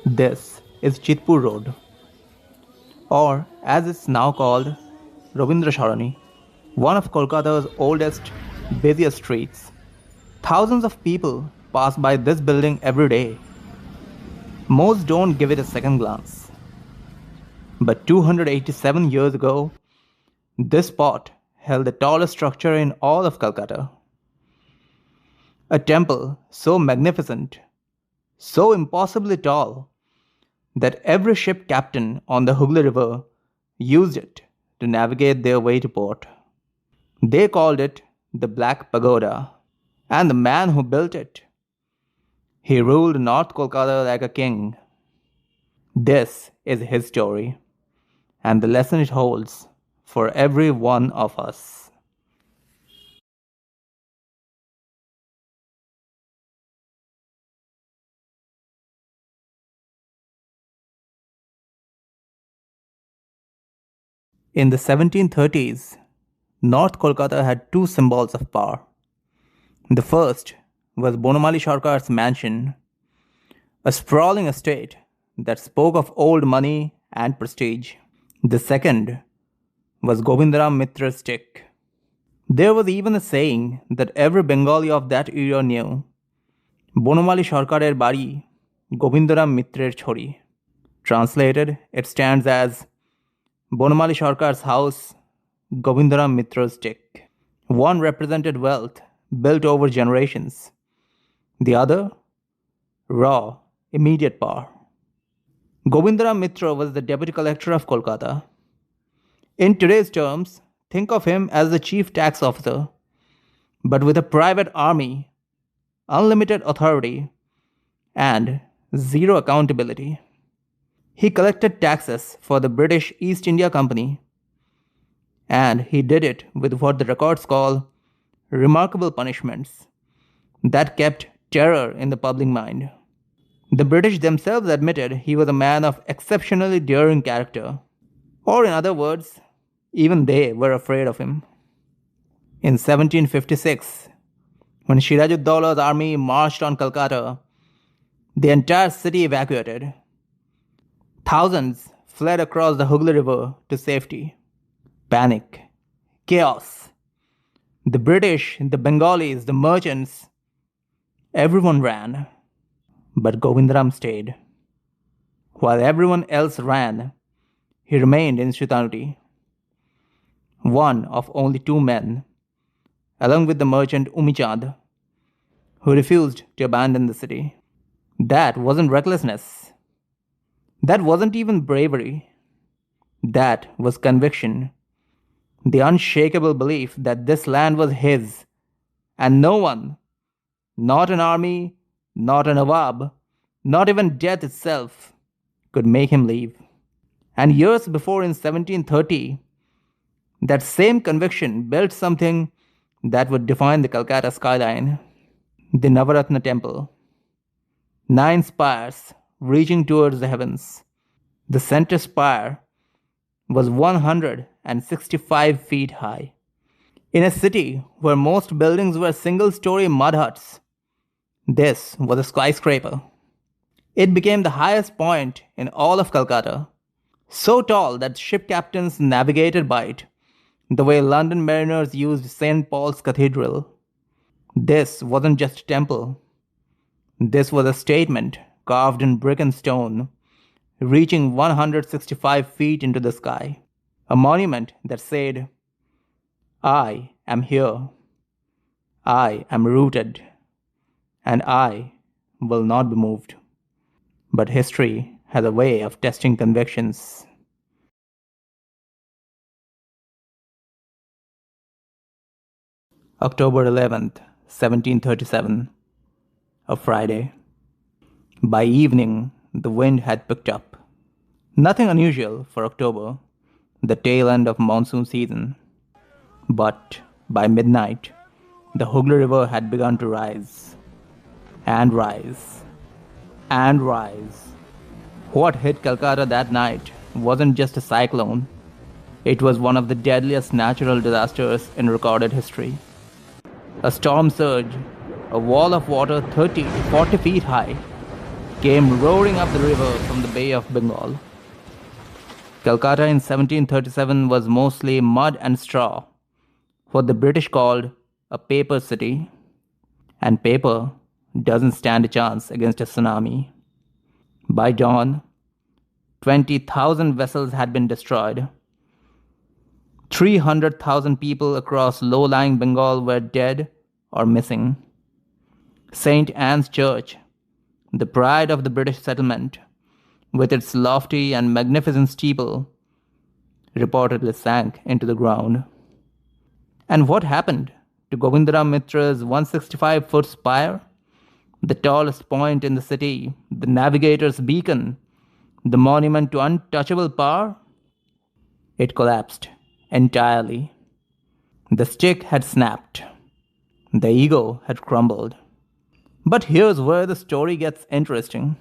This is Chitpur Road, or as it's now called, Rabindra Sarani, one of Kolkata's oldest, busiest streets. Thousands of people pass by this building every day. Most don't give it a second glance. But 287 years ago, this spot held the tallest structure in all of Calcutta. A temple so magnificent, so impossibly tall, that every ship captain on the Hooghly River used it to navigate their way to port. They called it the Black Pagoda, and the man who built it, he ruled North Kolkata like a king. This is his story, and the lesson it holds for every one of us. In the 1730s, North Kolkata had two symbols of power. The first was Bonamali Sarkar's mansion, a sprawling estate that spoke of old money and prestige. The second was Gobindaram Mitra's stick. There was even a saying that every Bengali of that era knew. Bonamali Sarkarer Bari, Gobindaram Mitrer Chori. Translated, it stands as Bonamali Sarkar's house, Gobindaram Mitra's stick. One represented wealth built over generations. The other, raw, immediate power. Gobindaram Mitra was the deputy collector of Kolkata. In today's terms, think of him as the chief tax officer, but with a private army, unlimited authority, and zero accountability. He collected taxes for the British East India Company, and he did it with what the records call remarkable punishments that kept terror in the public mind. The British themselves admitted he was a man of exceptionally daring character, or in other words, even they were afraid of him. In 1756, when Siraj-ud-Dowla's army marched on Calcutta, the entire city evacuated. Thousands fled across the Hooghly River to safety. Panic, chaos. The British, the Bengalis, the merchants, everyone ran. But Govindaram stayed. While everyone else ran, he remained in Shritanudi. One of only two men, along with the merchant Umichand, who refused to abandon the city. That wasn't recklessness. That wasn't even bravery. That was conviction. The unshakable belief that this land was his, and no one, not an army, not a Nawab, not even death itself, could make him leave. And years before, in 1730, that same conviction built something that would define the Calcutta skyline: the Navaratna temple. 9 spires reaching towards the heavens. The center spire was 165 feet high. In a city where most buildings were single-story mud huts, this was a skyscraper. It became the highest point in all of Calcutta, so tall that ship captains navigated by it the way London mariners used St. Paul's Cathedral. This wasn't just a temple. This was a statement carved in brick and stone, reaching 165 feet into the sky. A monument that said, "I am here. I am rooted. And I will not be moved." But history has a way of testing convictions. October 11th, 1737, a Friday. By evening, the wind had picked up. Nothing unusual for October, the tail end of monsoon season. But by midnight, the Hooghly River had begun to rise. And rise. And rise. What hit Calcutta that night wasn't just a cyclone. It was one of the deadliest natural disasters in recorded history. A storm surge, a wall of water 30 to 40 feet high, came roaring up the river from the Bay of Bengal. Calcutta in 1737 was mostly mud and straw, what the British called a paper city. And paper doesn't stand a chance against a tsunami. By dawn, 20,000 vessels had been destroyed. 300,000 people across low-lying Bengal were dead or missing. St. Anne's Church, the pride of the British settlement, with its lofty and magnificent steeple, reportedly sank into the ground. And what happened to Gobindaram Mitra's 165-foot spire, the tallest point in the city, the navigator's beacon, the monument to untouchable power? It collapsed entirely. The stick had snapped. The ego had crumbled. But here's where the story gets interesting.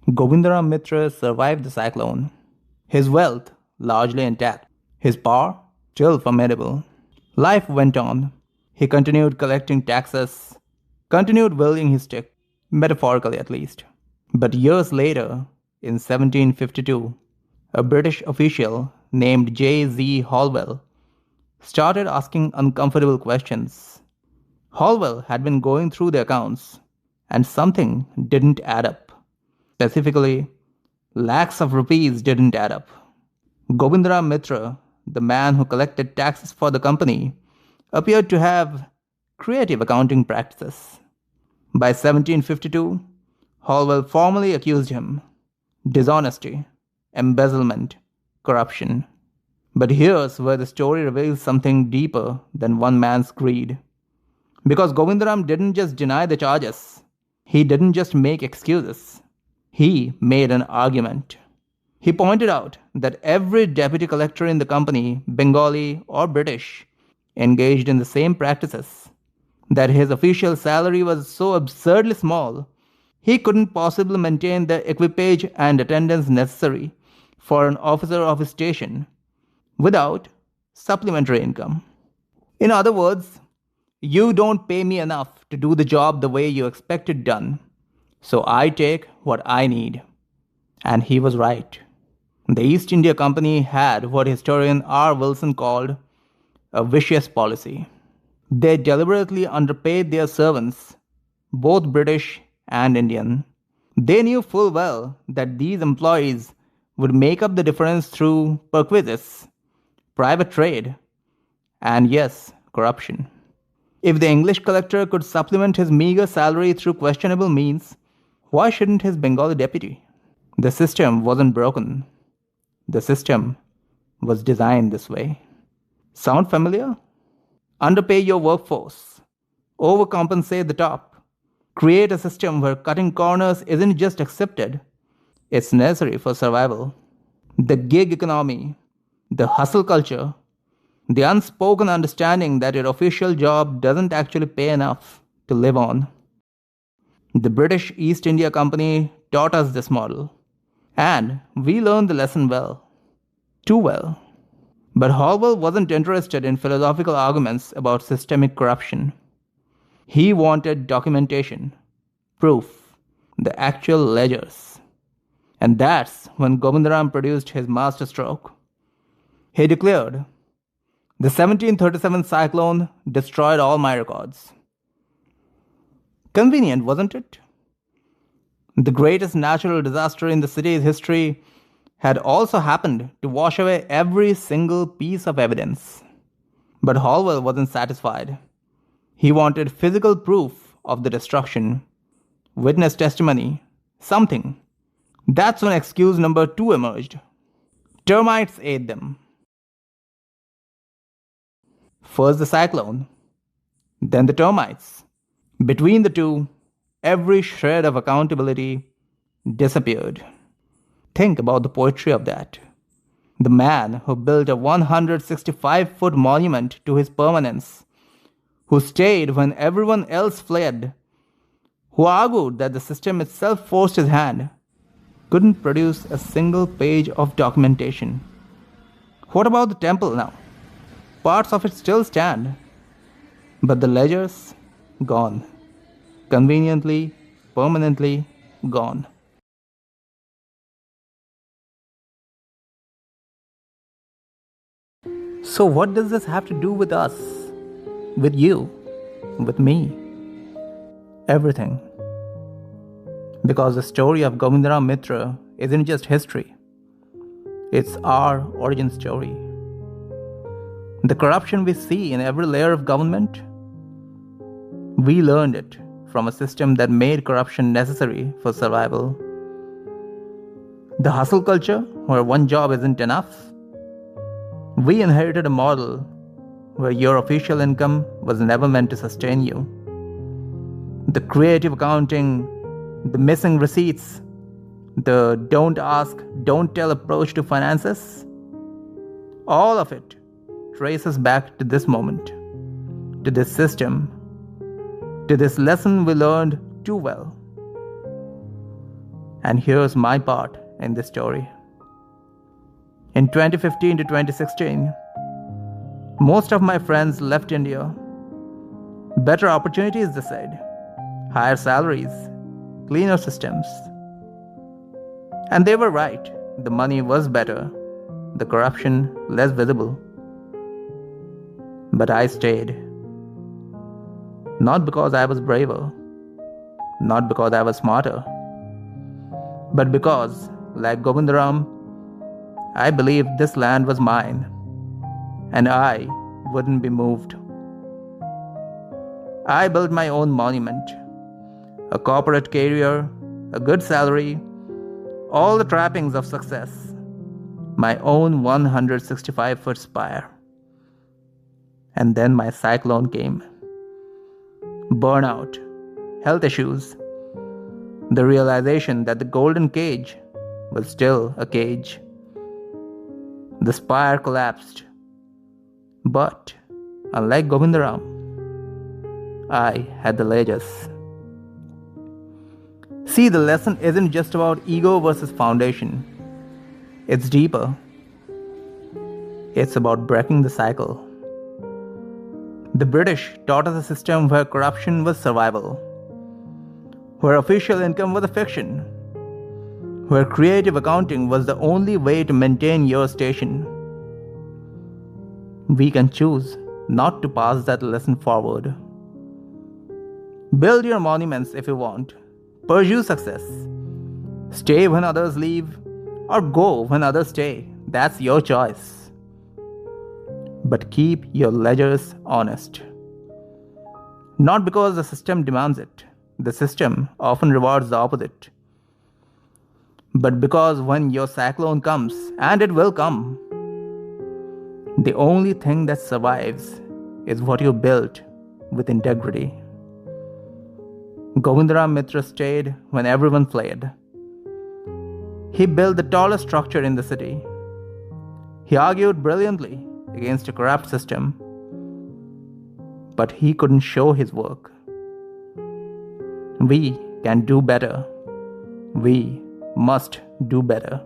Gobindaram Mitra survived the cyclone. His wealth largely intact. His power still formidable. Life went on. He continued collecting taxes, continued wielding his stick, metaphorically at least. But years later, in 1752, a British official named J.Z. Holwell started asking uncomfortable questions. Holwell had been going through the accounts, and something didn't add up. Specifically, lakhs of rupees didn't add up. Gobindaram Mitra, the man who collected taxes for the company, appeared to have creative accounting practices. By 1752, Holwell formally accused him: dishonesty, embezzlement, corruption. But here's where the story reveals something deeper than one man's greed. Because Govindaram didn't just deny the charges, he didn't just make excuses. He made an argument. He pointed out that every deputy collector in the company, Bengali or British, engaged in the same practices, that his official salary was so absurdly small, he couldn't possibly maintain the equipage and attendance necessary for an officer of his station without supplementary income. In other words, you don't pay me enough to do the job the way you expect it done, so I take what I need. And he was right. The East India Company had what historian R. Wilson called a vicious policy. They deliberately underpaid their servants, both British and Indian. They knew full well that these employees would make up the difference through perquisites, private trade, and yes, corruption. If the English collector could supplement his meager salary through questionable means, why shouldn't his Bengali deputy? The system wasn't broken. The system was designed this way. Sound familiar? Underpay your workforce. Overcompensate the top. Create a system where cutting corners isn't just accepted, it's necessary for survival. The gig economy, the hustle culture, the unspoken understanding that your official job doesn't actually pay enough to live on. The British East India Company taught us this model, and we learned the lesson well. Too well. But Holwell wasn't interested in philosophical arguments about systemic corruption. He wanted documentation, proof, the actual ledgers. And that's when Gobindaram produced his masterstroke. He declared, "The 1737 cyclone destroyed all my records." Convenient, wasn't it? The greatest natural disaster in the city's history had also happened to wash away every single piece of evidence. But Holwell wasn't satisfied. He wanted physical proof of the destruction, witness testimony, something. That's when excuse number 2 emerged. Termites ate them. First the cyclone, then the termites. Between the two, every shred of accountability disappeared. Think about the poetry of that. The man who built a 165-foot monument to his permanence, who stayed when everyone else fled, who argued that the system itself forced his hand, couldn't produce a single page of documentation. What about the temple now? Parts of it still stand. But the ledgers, gone. Conveniently, permanently gone. So, what does this have to do with us? With you? With me? Everything. Because the story of Gobindaram Mitra isn't just history, it's our origin story. The corruption we see in every layer of government, we learned it from a system that made corruption necessary for survival. The hustle culture, where one job isn't enough, we inherited a model where your official income was never meant to sustain you. The creative accounting, the missing receipts, the don't ask, don't tell approach to finances, all of it traces back to this moment, to this system, to this lesson we learned too well. And here's my part in this story. In 2015 to 2016, most of my friends left India. Better opportunities, they said. Higher salaries, cleaner systems. And they were right. The money was better, the corruption less visible. But I stayed. Not because I was braver, not because I was smarter, but because, like Gobindaram, I believed this land was mine, and I wouldn't be moved. I built my own monument, a corporate career, a good salary, all the trappings of success, my own 165-foot spire. And then my cyclone came. Burnout, health issues, the realization that the golden cage was still a cage. The spire collapsed. But, unlike Gobindaram, I had the ledgers. See, the lesson isn't just about ego versus foundation. It's deeper. It's about breaking the cycle. The British taught us a system where corruption was survival, where official income was a fiction, where creative accounting was the only way to maintain your station. We can choose not to pass that lesson forward. Build your monuments if you want. Pursue success. Stay when others leave, or go when others stay. That's your choice. But keep your ledgers honest. Not because the system demands it. The system often rewards the opposite. But because when your cyclone comes, and it will come, the only thing that survives is what you built with integrity. Gobindaram Mitra stayed when everyone fled. He built the tallest structure in the city. He argued brilliantly against a corrupt system, but he couldn't show his work. We can do better. We must do better.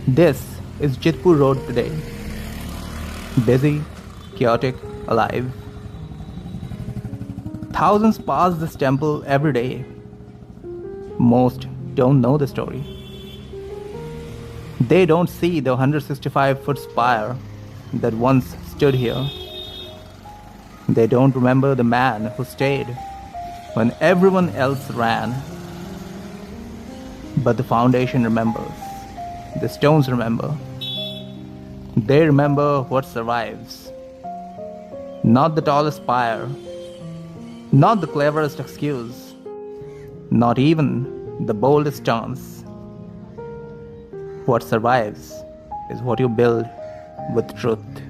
This is Jitpur Road today. Busy, chaotic, alive. Thousands pass this temple every day. Most don't know the story. They don't see the 165-foot spire that once stood here. They don't remember the man who stayed when everyone else ran. But the foundation remembers. The stones remember. They remember what survives. Not the tallest spire, not the cleverest excuse, not even the boldest stance. What survives is what you build with truth.